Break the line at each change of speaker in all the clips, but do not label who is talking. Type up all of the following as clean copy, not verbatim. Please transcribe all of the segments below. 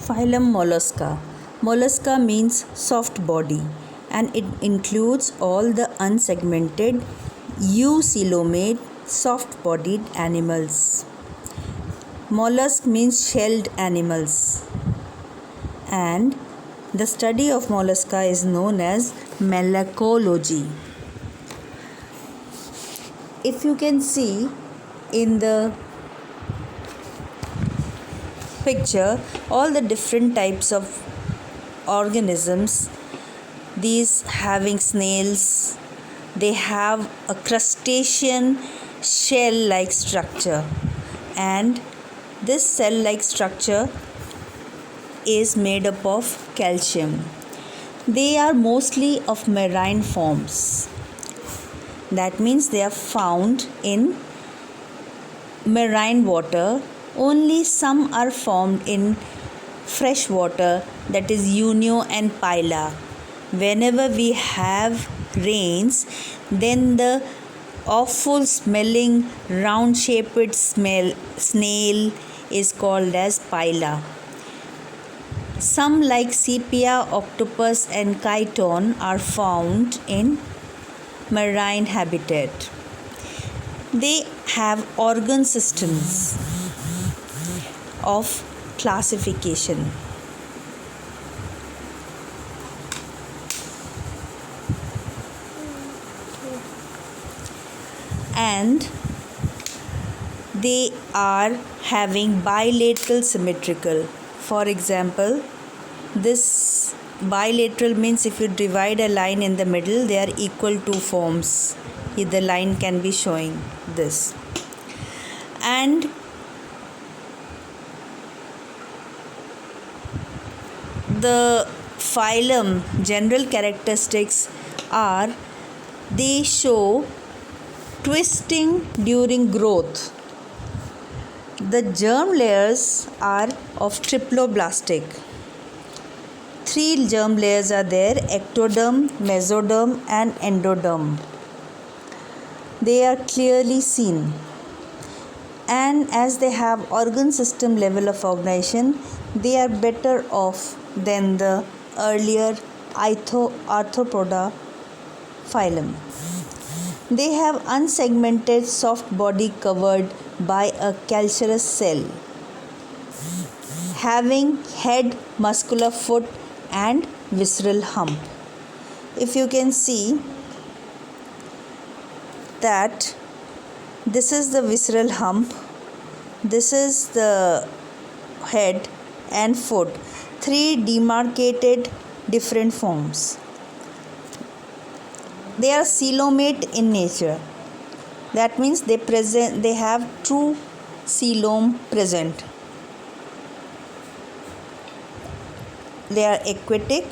Phylum Mollusca. Mollusca means soft body and it includes all the unsegmented eucoelomate soft bodied animals. Mollusk means shelled animals and the study of mollusca is known as malacology. If you can see in the picture all the different types of organisms, these having snails, they have a crustacean shell like structure, and this cell like structure is made up of calcium. They are mostly of marine forms. That means they are found in marine water. Only some are formed in fresh water, that is Unio and Pila. Whenever we have rains, then the awful smelling round shaped snail is called as Pila. Some like sepia, octopus and chiton are found in marine habitat. They have organ systems of classification. And they are having bilateral symmetrical. For example, this bilateral means if you divide a line in the middle, they are equal to forms. The line can be showing this. And the phylum general characteristics are they show twisting during growth. The germ layers are of triploblastic. 3 germ layers are there: ectoderm, mesoderm and endoderm. They are clearly seen, and as they have organ system level of organization, they are better off than the earlier Arthropoda phylum. They have unsegmented soft body covered by a calcareous cell, having head, muscular foot and visceral hump. If you can see that this is the visceral hump, this is the head and foot, 3 demarcated different forms. They are coelomate in nature. That means they have true coelom present. They are aquatic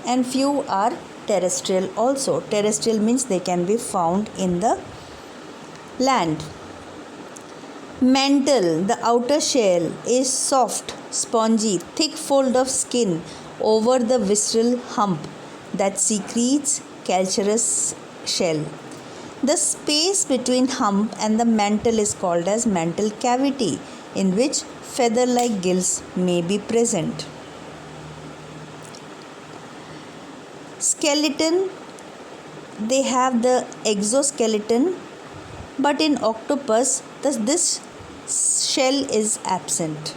and few are terrestrial also. Terrestrial means they can be found in the land. Mantle, the outer shell, is soft, spongy, thick fold of skin over the visceral hump that secretes calcareous shell. The space between hump and the mantle is called as mantle cavity, in which feather-like gills may be present. Skeleton, they have the exoskeleton, but in octopus this shell is absent.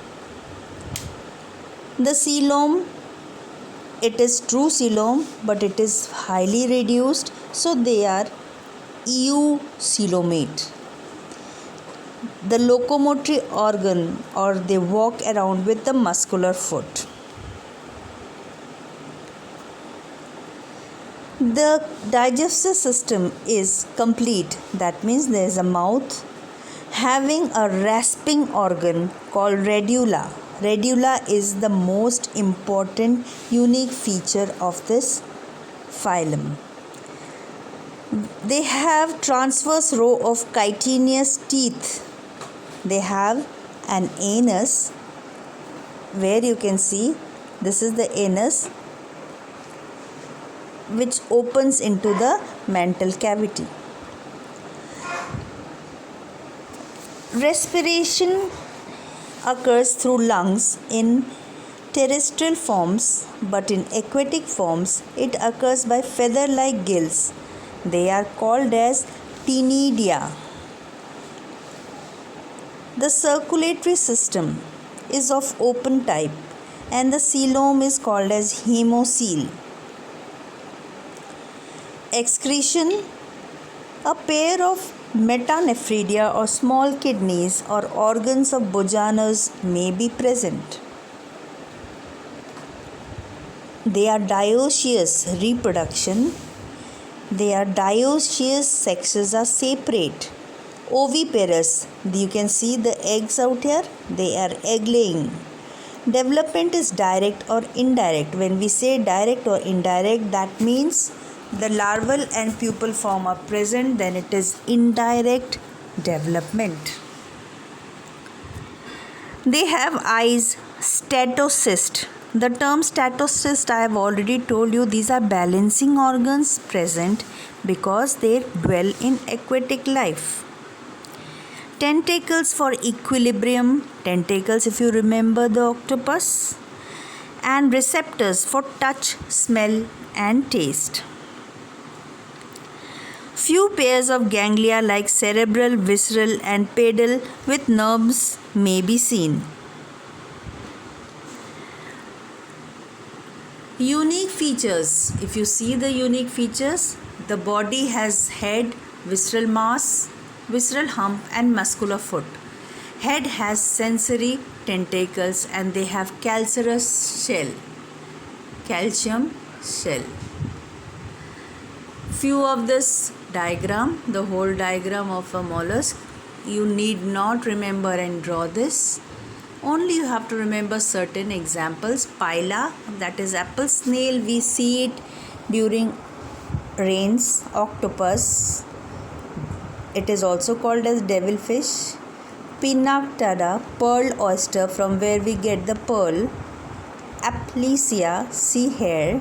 The coelom, it is true coelom but it is highly reduced, so they are eucoelomate. The locomotory organ, or they walk around with the muscular foot. The digestive system is complete. That means there is a mouth having a rasping organ called radula. Radula is the most important unique feature of this phylum. They have transverse row of chitinous teeth. They have an anus where you can see this is the anus which opens into the mantle cavity. Respiration occurs through lungs in terrestrial forms, but in aquatic forms it occurs by feather-like gills. They are called as ctenidia. The circulatory system is of open type and the coelom is called as hemocoel. Excretion. A pair of metanephridia or small kidneys or organs of Boujanus may be present. They are dioecious reproduction. They are dioecious, sexes are separate. Oviparous, you can see the eggs out here, they are egg laying. Development is direct or indirect. When we say direct or indirect, that means the larval and pupal form are present, then it is indirect development. They have eyes, statocyst. The term statocyst, I have already told you, these are balancing organs present because they dwell in aquatic life. Tentacles for equilibrium, tentacles if you remember the octopus, and receptors for touch, smell and taste. Few pairs of ganglia like cerebral, visceral and pedal with nerves may be seen. Unique features. If you see the unique features, the body has head, visceral mass, visceral hump and muscular foot. Head has sensory tentacles and they have calcareous shell, calcium shell. Few of this diagram, the whole diagram of a mollusk, you need not remember and draw this. Only you have to remember certain examples. Pila, that is apple snail, we see it during rains. Octopus, it is also called as devilfish. Pinactada, pearl oyster, from where we get the pearl. Aplysia, sea hare.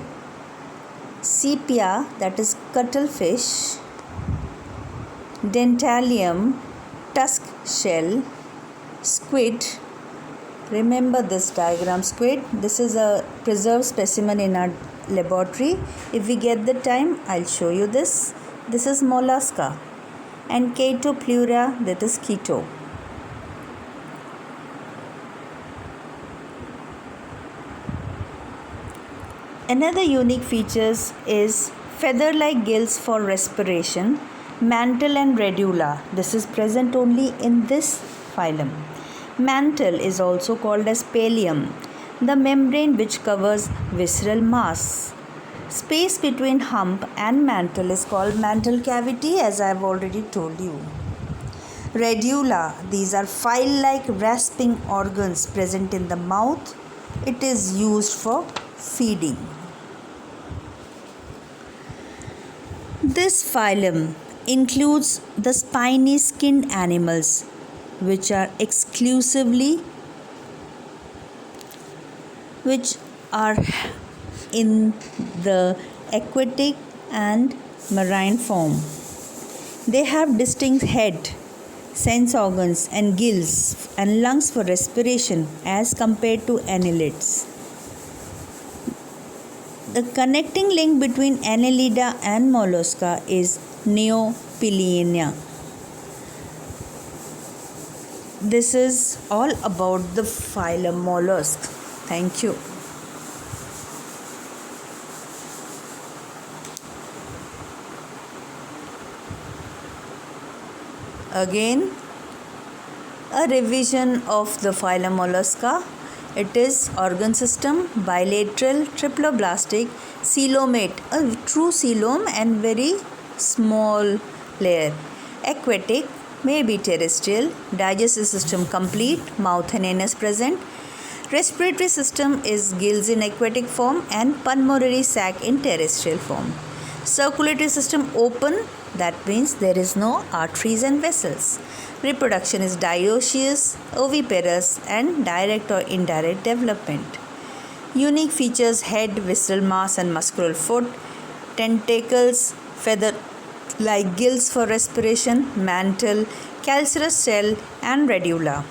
Sepia, that is cuttlefish. Dentalium, tusk shell. Squid, remember this diagram, squid. This is a preserved specimen in our laboratory. If we get the time, I'll show you this. This is mollusca. And Chaetopleura, that is keto. Another unique features is feather-like gills for respiration, mantle and radula. This is present only in this phylum. Mantle is also called as pallium, the membrane which covers visceral mass. Space between hump and mantle is called mantle cavity, as I have already told you. Radula, these are file-like rasping organs present in the mouth. It is used for feeding. This phylum includes the spiny skinned animals which are in the aquatic and marine form. They have distinct head, sense organs and gills and lungs for respiration as compared to annelids. The connecting link between Annelida and Mollusca is neopilenia. This is all about the phylum mollusk. Thank you. Again, a revision of the phylum Mollusca. It is organ system, bilateral, triploblastic, coelomate, a true coelom and very small layer. Aquatic, maybe terrestrial, digestive system complete, mouth and anus present. Respiratory system is gills in aquatic form and pulmonary sac in terrestrial form. Circulatory system open, that means there is no arteries and vessels. Reproduction is dioecious, oviparous and direct or indirect development. Unique features: head, visceral mass and muscular foot, tentacles, feather-like gills for respiration, mantle, calcareous shell and radula.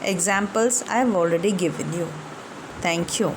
Examples I have already given you. Thank you.